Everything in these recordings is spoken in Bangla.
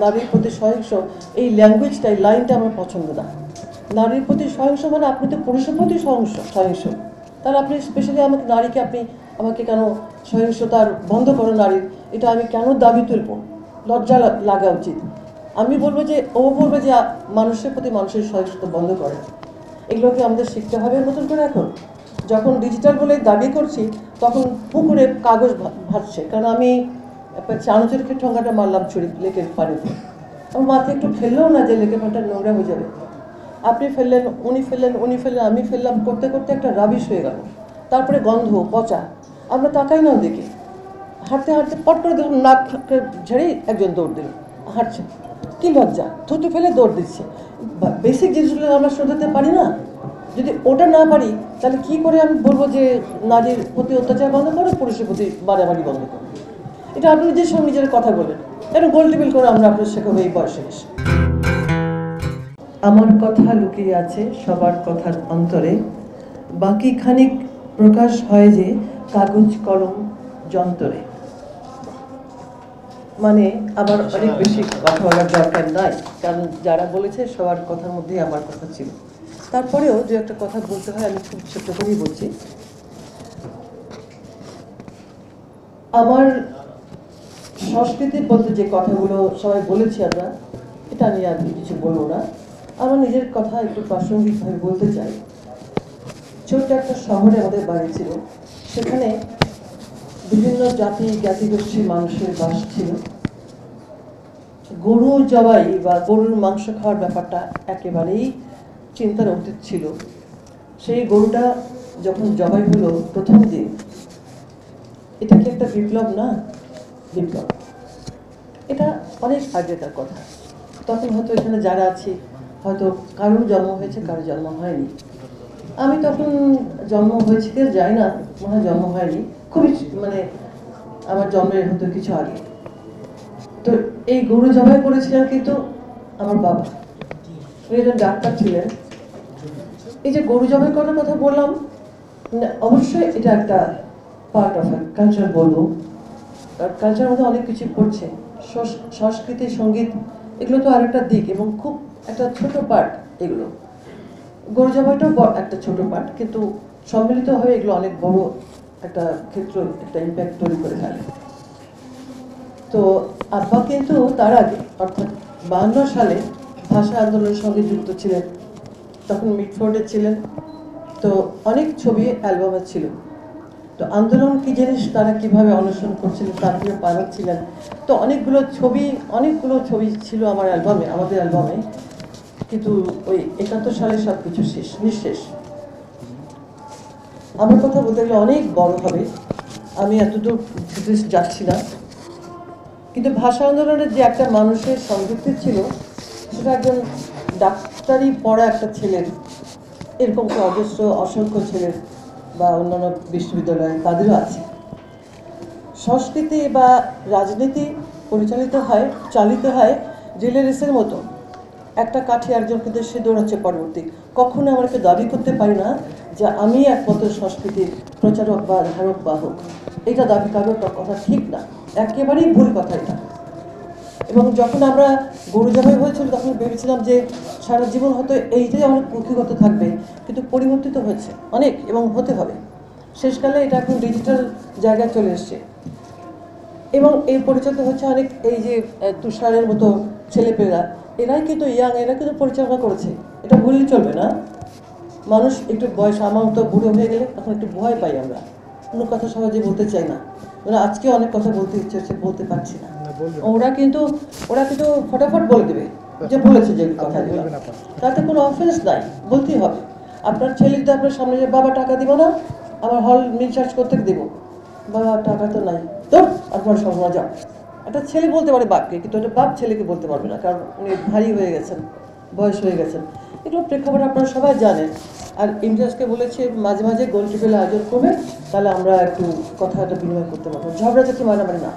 নারীর প্রতি সহিংস এই ল্যাঙ্গুয়েজটা, এই লাইনটা আমার পছন্দ না। নারীর প্রতি সহিংস মানে আপনি তো পুরুষের প্রতি সহিংস, তাহলে আপনি স্পেশালি আমাকে নারীকে আপনি আমাকে কেন সহিংসতার বন্ধ করো নারীর, এটা আমি কেন দাবি তুলব? লজ্জা লাগা উচিত। আমি বলবো যে ও বলবে যে মানুষের প্রতি মানুষের সহিংসতা বন্ধ করে। এগুলোকে আমাদের শিখতে হবে নতুন করে। এখন যখন ডিজিটাল বলে দাবি করছি তখন পুকুরে কাগজ ভাসছে, কারণ আমি চানাচুরিকে ঠোঙ্গাটা মারলাম ছুরি লেকের পানিতে। আমার মাথায় একটু ফেললেও না যে লেকের পানিটা নোংরা হয়ে যাবে। আপনি ফেললেন, উনি ফেললেন, আমি ফেললাম, করতে করতে একটা রাবিশ হয়ে গেল। তারপরে গন্ধ, পচা। আমরা তাকাই না দেখি, হাঁটতে হাঁটতে পট করে দেখুন নাক ঝেড়েই একজন দৌড় দিল, হাঁটছে। কি লজ্জা, থুতু ফেলে দৌড় দিচ্ছে। বেসিক জিনিসগুলো আমরা শোধাতে পারি না। যদি ওটা না পারি তাহলে কি করে আমি বলবো যে নারীর প্রতি অত্যাচার বন্ধ করো, পুরুষের প্রতি বাড়াবাড়ি বন্ধ করো? এটা আপনি নিজের সঙ্গে নিজের কথা বলেন, এটা গোল টেবিল করে আমরা আপনার শেখাবো এই বয়সে এসে। আমার কথা লুকিয়ে আছে সবার কথার অন্তরে, বাকি খানিক প্রকাশ হয় যে কাগজ কলম যন্ত্রে। মানে আমার অনেক বেশি কথা বলার দরকার নাই, কারণ যারা বলেছে সবার কথার মধ্যেই আমার কথা ছিল। তারপরেও যে একটা কথা বলতে হয়, আমি খুব ছোট্ট করেই বলছি। আমার সংস্কৃতি বলতে যে কথাগুলো সবাই বলেছি আমরা, এটা নিয়ে আর কিছু বলবো না। আমার নিজের কথা একটু প্রাসঙ্গিকভাবে বলতে চাই। ছোট্ট একটা শহরে আমাদের বাড়ি ছিল, সেখানে বিভিন্ন জাতিগোষ্ঠীর মানুষের বাস ছিল। গরু জবাই বা গরুর মাংস খাওয়ার ব্যাপারটা একেবারেই চিন্তার অতীত ছিল। সেই গরুটা যখন জবাই হলো প্রথম দিন, এটা কি একটা বিপ্লব না? বিপ্লব। এটা অনেক আগেকার কথা। তখন হয়তো এখানে যারা আছি হয়তো কারোর জন্ম হয়েছে, কারোর জন্ম হয়নি। আমি তখন জন্ম হয়েছে কি যাই না, মনে হয় জন্ম হয়নি, খুবই মানে আমার জন্মের হয়তো কিছু আগে। তো এই গরু জবাই করেছিলেন কিন্তু আমার বাবা, উনি একজন ডাক্তার ছিলেন। এই যে গরু জবাই করার কথা বললাম, অবশ্যই এটা একটা পার্ট অফ কালচার বলবো। কালচারের মধ্যে অনেক কিছু পড়ছে, সংস্কৃতি, সঙ্গীত, এগুলো তো আরেকটা দিক এবং খুব একটা ছোট পার্ট। এগুলো গরু জবাইটাও একটা ছোট পার্ট, কিন্তু সম্মিলিতভাবে এগুলো অনেক বড় একটা ক্ষেত্র, একটা ইম্প্যাক্ট তৈরি করে ফেলে। তো আব্বা কিন্তু তার আগে অর্থাৎ 52 সালে ভাষা আন্দোলনের সঙ্গে যুক্ত ছিলেন, তখন মিডফোর্ডে ছিলেন। তো অনেক ছবি অ্যালবামে ছিল। তো আন্দোলন কি জিনিস, তারা কিভাবে অনুসরণ করছিলেন, তার কিভাবে পালক ছিলেন, তো অনেকগুলো ছবি ছিল আমার অ্যালবামে, আমাদের অ্যালবামে। কিন্তু ওই 71 সালে সব কিছু নিঃশেষ। আমার কথা বলতে গেলে অনেক বড় হবে, আমি এতদূর যাচ্ছি না। কিন্তু ভাষা আন্দোলনের যে একটা মানুষের সংযুক্তি ছিল, সেটা একজন ডাক্তারি পড়া একটা ছেলের, এরকম অসংখ্য ছেলের বা অন্যান্য বিশ্ববিদ্যালয়ে তাদেরও আছে। সংস্কৃতি বা রাজনীতি চালিত হয় রিলে রেসের মতো। একটা কাঠি একজনকে দেশে দৌড়াচ্ছে পরবর্তী। কখনো আমাকে দাবি করতে পারি না যে আমি একমাত্র সংস্কৃতির প্রচারক বা ধারক বাহক। এটা দাবি করার কথা ঠিক না, একেবারেই ভুল কথা এটা। এবং যখন আমরা গরু জবাই হয়েছিল তখন ভেবেছিলাম যে সারা জীবন হয়তো এইটাই অনেক পুঁথিগত থাকবে, কিন্তু পরিবর্তিত হয়েছে অনেক এবং হতে হবে। শেষকালে এটা এখন ডিজিটাল জায়গায় চলে এসছে এবং এই পরিচালিত হচ্ছে অনেক, এই যে তুষারের মতো ছেলেপেলেরা, এরাই কিন্তু এরা কিন্তু পরিচালনা করেছে। এটা ভুললে চলবে না। মানুষ একটু বয়স, আমার তো বুড়ো হয়ে গেলে তখন একটু ভয় পাই আমরা, কোনো কথা সহজে বলতে চাই না। মানে আজকে অনেক কথা বলতে ইচ্ছে হচ্ছে, বলতে পারছি না। ওরা কিন্তু ফটাফট বলে দেবে যে বলেছে যে কথাগুলো, তাতে কোনো অফেন্স নাই, বলতেই হবে। আপনার ছেলেকে আপনার সামনে যে বাবা টাকা দিব না, আমার হল রিচার্জ করতে দেবো, বাবা টাকা তো নাই, তো আপনার সঙ্গে যাও। একটা ছেলে বলতে পারে বাপকে, কিন্তু একটা বাপ ছেলেকে বলতে পারবে না, কারণ উনি ভারী হয়ে গেছেন, বয়স হয়ে গেছেন। এগুলো প্রেক্ষাপট আপনারা সবাই জানেন। আর ইমতিয়াজকে বলেছে মাঝে মাঝে গোল টেবিল আয়োজন করবে, তাহলে আমরা একটু কথাটা বিনিময় করতে পারবো, ঝগড়াঝাটি মারামারি না।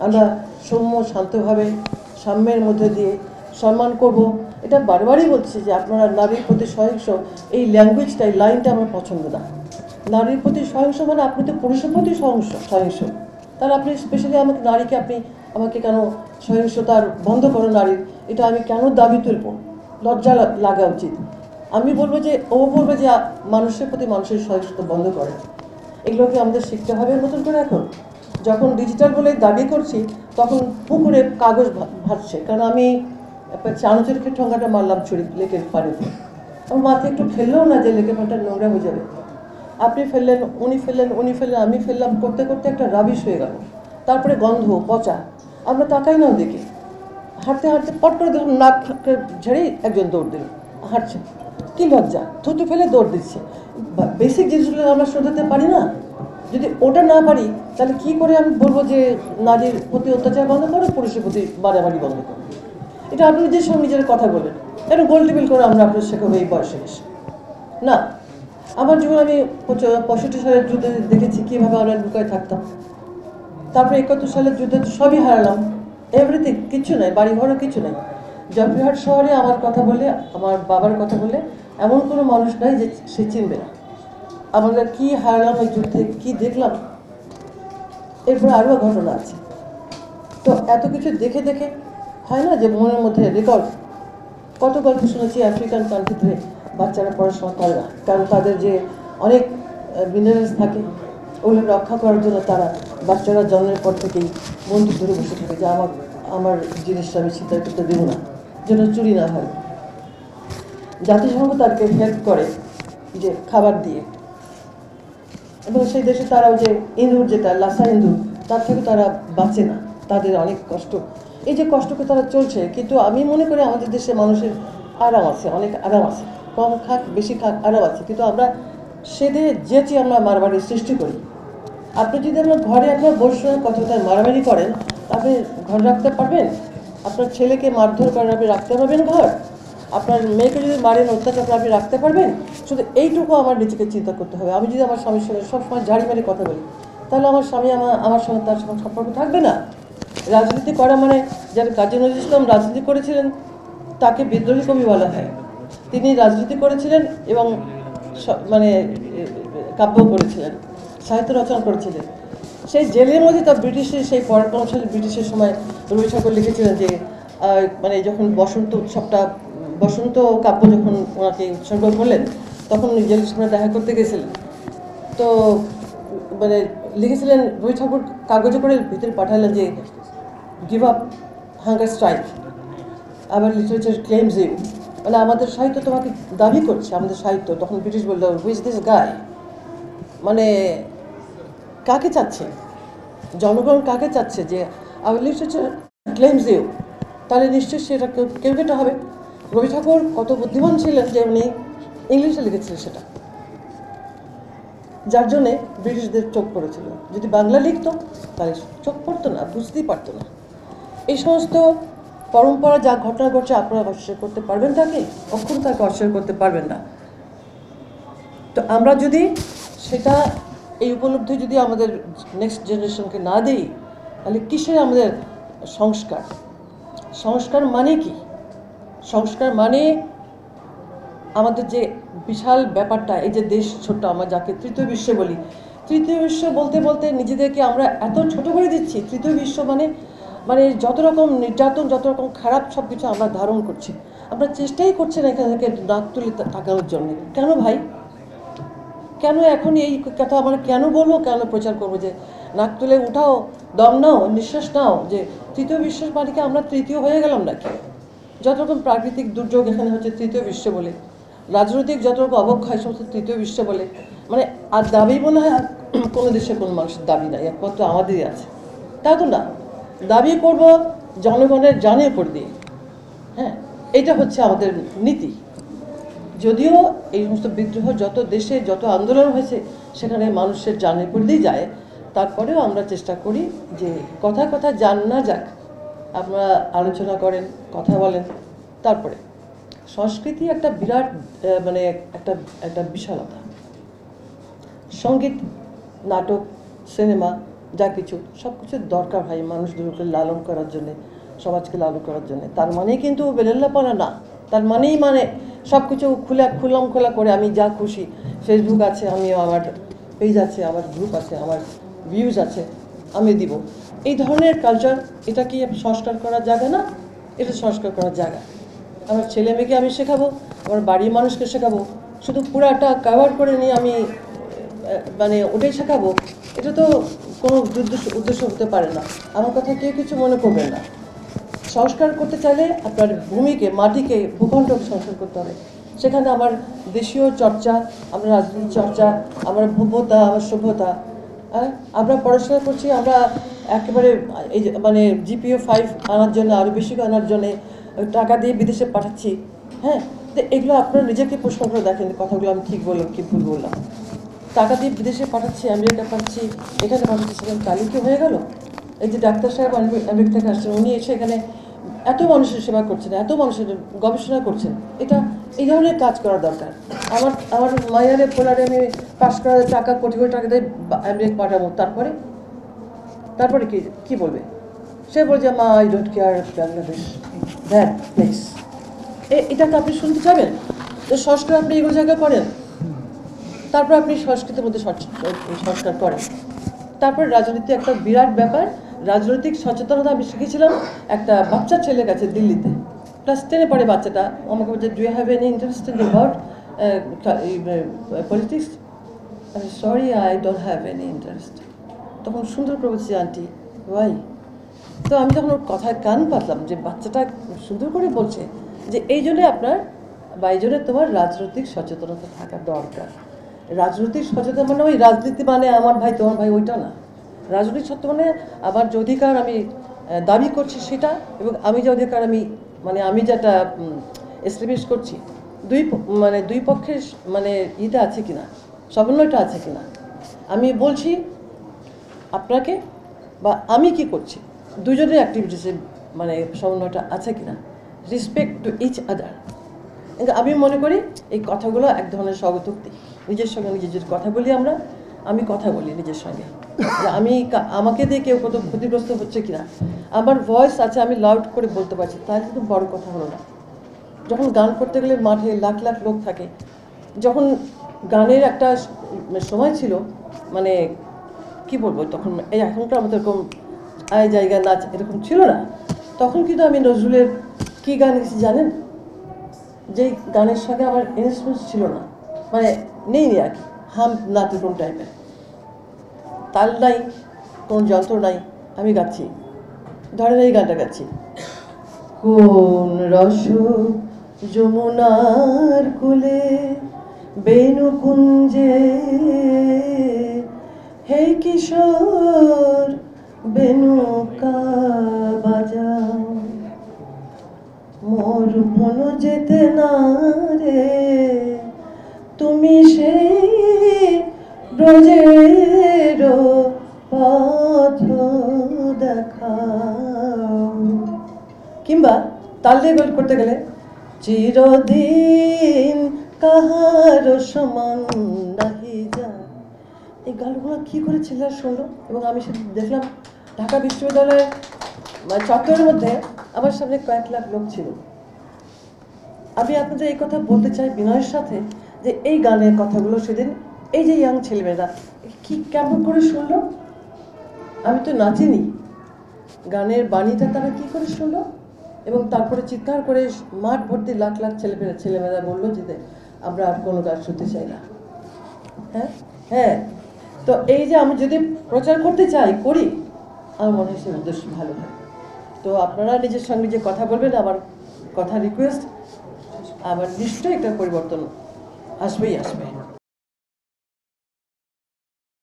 আমরা সৌম্য শান্তভাবে সাম্যের মধ্যে দিয়ে সম্মান করব। এটা বারবারই বলছি যে আপনারা নারীর প্রতি সহিংস এই ল্যাঙ্গুয়েজটা, এই লাইনটা আমার পছন্দ না। নারীর প্রতি সহিংস মানে আপনি তো পুরুষের প্রতি সহিংস, তাহলে আপনি স্পেশালি আমাকে নারীকে আপনি আমাকে কেন সহিংসতার বন্ধ করো নারীর, এটা আমি কেন দাবি তুলব? লজ্জা লাগা উচিত। আমি বলবো যে ও বলবে যে মানুষের প্রতি মানুষের সহিংসতা বন্ধ করে। এগুলোকে আমাদের শিখতে হবে নতুন করে। এখন যখন ডিজিটাল বলে দাবি করছি তখন পুকুরে কাগজ ভাসছে, কারণ আমি চানাচুরকে ঠোঙ্গাটা মারলাম ছুরি লেকের পানিতে। আমার মাথায় একটু ফেললেও না যে লেকের পানিটা নোংরা হয়ে যাবে। আপনি ফেললেন, উনি ফেললেন, উনি ফেললেন, আমি ফেললাম, করতে করতে একটা রাবিশ হয়ে গেল। তারপরে গন্ধ, পচা, আমরা তাকাই নাও দেখি। হাঁটতে হাঁটতে পট করে দেখুন নাক ঝেড়েই একজন দৌড় দিল, হাঁটছে। কি লজ্জা, থুতু ফেলে দৌড় দিচ্ছে। বেসিক জিনিসগুলো আমরা শোধাতে পারি না। যদি ওটা না পারি তাহলে কি করে আমি বলবো যে নারীর প্রতি অত্যাচার বন্ধ করো, পুরুষের প্রতি বাড়াবাড়ি বন্ধ করো? এটা আপনি নিজের সঙ্গে নিজের কথা বলেন। এটা গোল টেবিল করে আমরা আপনার শেখাবো এই বয়সে এসে না। আমার জীবন আমি 65 সালের যুদ্ধে দেখেছি কীভাবে আমরা লুকায় থাকতাম। তারপরে 71 সালের যুদ্ধে সবই হারালাম, এভরিথিং, কিচ্ছু নাই, বাড়িঘরও কিছু নাই। জয়পুরহাট শহরে আমার কথা বললে, আমার বাবার কথা বললে এমন কোনো মানুষ নাই যে সে চিনবে না আমরা কী হারালাম ওই যুদ্ধে, কী দেখলাম। এরপরে আরও ঘটনা আছে। তো এত কিছু দেখে দেখে হয় না যে মনের মধ্যে রেকর্ড। কত গল্প শুনেছি আফ্রিকান কান্ট্রিতে বাচ্চারা পড়াশোনা করে না, কারণ তাদের যে অনেক মিনারেলস থাকে ওগুলো রক্ষা করার জন্য তারা বাচ্চারা জন্মের পর থেকেই বন্দুক ধরে বসে থাকে যে আমার জিনিসটা আমি স্বীকার করতে দেবো না, যেন চুরি না হয়। জাতিসংঘ তাদেরকে হেল্প করে যে খাবার দিয়ে, এবং সেই দেশে তারাও যে ইঁদুর, যেটা লাসা ইঁদুর, তার থেকে তারা বাঁচে না, তাদের অনেক কষ্ট। এই যে কষ্টকে তারা চলছে, কিন্তু আমি মনে করি আমাদের দেশে মানুষের আরাম আছে, অনেক আরাম আছে, কম খাক বেশি খাক আরাম আছে, কিন্তু আমরা সেদে যেচে আমরা মারামারি সৃষ্টি করি। আপনি যদি আপনার ঘরে আপনার বসে কথাটা মারামারি করেন, আপনি ঘর রাখতে পারবেন? আপনার ছেলেকে মারধর করেন, আপনি রাখতে পারবেন ঘর? আপনার মেয়েকে যদি মারেন, অত্যাচার আপনি রাখতে পারবেন? শুধু এইটুকু আমার নিজেকে চিন্তা করতে হবে। আমি যদি আমার স্বামীর সঙ্গে সবসময় ঝাড়ি মারি কথা বলি, তাহলে আমার স্বামী আমার সঙ্গে তার সঙ্গে সম্পর্ক থাকবে না। রাজনীতি করা মানে, যারা কাজী নজরুল ইসলাম রাজনীতি করেছিলেন তাকে বিদ্রোহী কবি বলা হয়। তিনি রাজনীতি করেছিলেন এবং মানে কাব্য করেছিলেন, সাহিত্য রচনা করেছিলেন। সেই জেলের মধ্যে তার ব্রিটিশের সেই পরাক্রমশালী ব্রিটিশের সময় রবি ঠাকুর লিখেছিলেন যে মানে যখন বসন্ত উৎসবটা, বসন্ত কাব্য যখন ওনাকে উৎসর্গ করলেন, তখন জেলের সঙ্গে দেখা করতে গেছিলেন। তো মানে লিখেছিলেন রবি ঠাকুর, কাগজে করে ভিতরে পাঠালেন যে গিভ আপ হাঙ্গার স্ট্রাইক, আবার লিটারেচার ক্লেমস ইউ, মানে আমাদের সাহিত্য তোমাকে দাবি করছে, আমাদের সাহিত্য। তখন ব্রিটিশ বললো হুইজ দিস গাই, মানে কাকে চাচ্ছে, জনগণ কাকে চাচ্ছে যে আবার লিটারেচার ক্লেমস ইউ, তাহলে নিশ্চয়ই সেটা কেউ কেটা হবে। রবি ঠাকুর কত বুদ্ধিমান ছিলেন যে উনি ইংলিশে লিখেছিলেন সেটা, যার জন্যে ব্রিটিশদের চোখ পড়েছিল। যদি বাংলা লিখতো তাহলে চোখ পড়তো না, বুঝতেই পারতো না। এই সমস্ত পরম্পরা যা ঘটনা ঘটছে আপনারা অস্বীকার করতে পারবেন তাকে? কখনো তাকে অস্বীকার করতে পারবেন না। তো আমরা যদি সেটা, এই উপলব্ধি যদি আমাদের নেক্সট জেনারেশনকে না দিই, তাহলে কিসের আমাদের সংস্কার? সংস্কার মানে কি? সংস্কার মানে আমাদের যে বিশাল ব্যাপারটা, এই যে দেশ ছোট্ট, আমরা যাকে তৃতীয় বিশ্ব বলি, তৃতীয় বিশ্ব বলতে বলতে নিজেদেরকে আমরা এত ছোট করে দিচ্ছি। তৃতীয় বিশ্ব মানে মানে যত রকম নির্যাতন, যত রকম খারাপ সব কিছু আমরা ধারণ করছি। আমরা চেষ্টাই করছি না এখান থেকে নাক তুলে তাকানোর জন্য। কেন ভাই? কেন এখন এই কথা আমরা কেন বলবো, কেন প্রচার করবো যে নাক তুলে উঠাও, দম নাও, নিঃশ্বাস নাও, যে তৃতীয় বিশ্বের মালিকে আমরা তৃতীয় হয়ে গেলাম নাকি? যত রকম প্রাকৃতিক দুর্যোগ এখানে হচ্ছে তৃতীয় বিশ্ব বলে, রাজনৈতিক যত রকম অবক্ষয় সমস্ত তৃতীয় বিশ্ব বলে। মানে আর দাবি মনে হয় কোনো দেশে কোনো মানুষের দাবি নাই, একমাত্র আমাদেরই আছে। তা তো না, দাবি করব জনগণের জানের উপর দিয়ে। হ্যাঁ, এটা হচ্ছে আমাদের নীতি। যদিও এই সমস্ত বিদ্রোহ যত দেশে যত আন্দোলন হয়েছে সেখানে মানুষের জানের উপর দিয়ে যায়, তারপরেও আমরা চেষ্টা করি যে কথায় কথায় যান না যাক, আপনারা আলোচনা করেন, কথা বলেন। তারপরে সংস্কৃতি একটা বিরাট মানে একটা একটা বিশালতা। সঙ্গীত, নাটক, সিনেমা, যা কিছু সব কিছুর দরকার হয় মানুষদেরকে লালন করার জন্যে, সমাজকে লালন করার জন্যে। তার মানেই কিন্তু বেলেল্লাপনা না, তার মানেই মানে সব কিছু খোলা করে আমি যা খুশি, ফেসবুক আছে, আমি আমার পেজ আছে, আমার গ্রুপ আছে, আমার ভিউজ আছে, আমি দিব, এই ধরনের কালচার, এটা কি সংস্কার করার জায়গা না? এটা সংস্কার করার জায়গা। আমার ছেলে মেয়েকে আমি শেখাবো, আমার বাড়ির মানুষকে শেখাবো, শুধু পুরাটা কভার করে নিয়ে আমি মানে ওটাই শেখাবো, এটা তো কোনো উদ্দেশ্য হতে পারে না। আমার কথা কেউ কিছু মনে করবেন না। সংস্কার করতে চাইলে আপনার ভূমিকে, মাটিকে, ভূখণ্ডকে সংস্কার করতে হবে। সেখানে আমার দেশীয় চর্চা, আমার রাজনীতি চর্চা, আমার ভব্যতা, আমার সভ্যতা, আমরা পড়াশোনা করছি, আমরা একেবারে এই মানে GPA 5 আনার জন্য, আরও বেশি আনার জন্যে টাকা দিয়ে বিদেশে পাঠাচ্ছি। হ্যাঁ, তো এগুলো আপনারা নিজেকে প্রশ্ন করে দেখেন, কথাগুলো আমি ঠিক বললাম কি ভুল বললাম। টাকা দিয়ে বিদেশে পাঠাচ্ছি, আমেরিকা পাঠাচ্ছি, এখানে পাঠাচ্ছি, সেখানে তালিকা কি হয়ে গেল? এই যে ডাক্তার সাহেব আমেরিকা থেকে আসছেন, উনি এসে এখানে এত মানুষের সেবা করছেন, এত মানুষের গবেষণা করছেন, এটা এই ধরনের কাজ করা দরকার। আমার মায়ারে পোলারে আমি পাশ করার টাকা কোটি কোটি টাকা দিয়ে আমেরিকা পাঠাবো, তারপরে কি বলবে? সে বলছে মা I don't care Bangladesh, that place. এটাকে আপনি শুনতে চাবেন? তো সংস্কার আপনি এগুলো জায়গা করেন, তারপর আপনি সংস্কৃতির মধ্যে সংস্কার করেন। তারপরে রাজনীতি একটা বিরাট ব্যাপার। রাজনৈতিক সচেতনতা আমি শিখেছিলাম একটা বাচ্চা ছেলের কাছে দিল্লিতে, ক্লাস 10-এ পড়ে বাচ্চাটা। আমাকে বলছে, do you have any interest in about politics? Sorry, I don't have any interest. তখন সুন্দর করে বলছি, আন্টি ওয়াই? তো আমি তখন ওর কথায় কান পাতলাম যে বাচ্চাটা সুন্দর করে বলছে যে এই জন্যে আপনার বা এই জন্যে তোমার রাজনৈতিক সচেতনতা থাকা দরকার। রাজনৈতিক সচেতন মানে ওই রাজনীতি মানে আমার ভাই তোমার ভাই, ওইটা না। রাজনৈতিক সত্য মানে আমার যে অধিকার আমি দাবি করছি সেটা, এবং আমি যে অধিকার আমি যেটা এস্টাবলিশ করছি, দুই পক্ষের মানে ইটা আছে কিনা, সমন্বয়টা আছে কিনা। আমি বলছি আপনাকে বা আমি কি করছি, দুজনের অ্যাক্টিভিটিসে মানে সমন্বয়টা আছে কিনা, রেসপেক্ট টু ইচ আদার। কিন্তু আমি মনে করি এই কথাগুলো এক ধরনের স্বগতোক্তি। নিজের সঙ্গে নিজের কথা বলি আমি কথা বলি নিজের সঙ্গে, যে আমাকে দিয়ে কেউ কত ক্ষতিগ্রস্ত হচ্ছে কিনা। আমার ভয়েস আছে, আমি লাউড করে বলতে পারছি, তাহলে কিন্তু বড় কথা হলো না। যখন গান করতে গেলে মাঠে লাখ লাখ লোক থাকে, যখন গানের একটা সময় ছিল, মানে কি বলবো, তখন এই এখনকার মতো এরকম আয় জায়গা নাচ এরকম ছিল না। তখন কিন্তু আমি নজরুলের কী গান গেছি জানেন? যেই গানের সঙ্গে আমার ইনস্ট্রুমেন্টস ছিল না, মানে নেই আর কি, হাম নাচের কোন টাইপের তাল নাই, কোন যন্ত্র নাই, আমি গাচ্ছি, ধরেন এই গানটা গাচ্ছি। কোন রস যমুনার কুলে বেণু কুঞ্জে, হে কিশোর বেণুকা বাজাও, মোর মন যেতে না রে, তুমি সেই ব্রজের পথ দেখাও। কিংবা তাল দিয়ে গোল করতে গেলে, চিরদিন কাহার সমান নাহি যায়। এই গানগুলো কী করে ছেলেরা শুনলো, এবং আমি সেটা দেখলাম ঢাকা বিশ্ববিদ্যালয়ের চত্বরের মধ্যে আমার সামনে কয়েক লাখ লোক ছিল। আমি আপনাদের এই কথা বলতে চাই বিনয়ের সাথে, যে এই গানের কথাগুলো সেদিন এই যে ইয়াং ছেলেমেয়েরা কেমন করে শুনলো। আমি তো নাচিনি, গানের বাণীটা তারা কি করে শুনলো, এবং তারপরে চিৎকার করে মাঠ ভর্তি লাখ লাখ ছেলেমেয়েরা বললো যে আমরা আর কোনো গান শুনতে চাই না। হ্যাঁ হ্যাঁ, তো এই যে আমি যদি প্রচার করতে চাই করি, আমার মনে হয় সেই উদ্দেশ্য ভালো হয়। তো আপনারা নিজের সঙ্গে যে কথা বলবেন, আমার কথা রিকোয়েস্ট, আবার নিশ্চয়ই একটা পরিবর্তন আসবেই আসবে।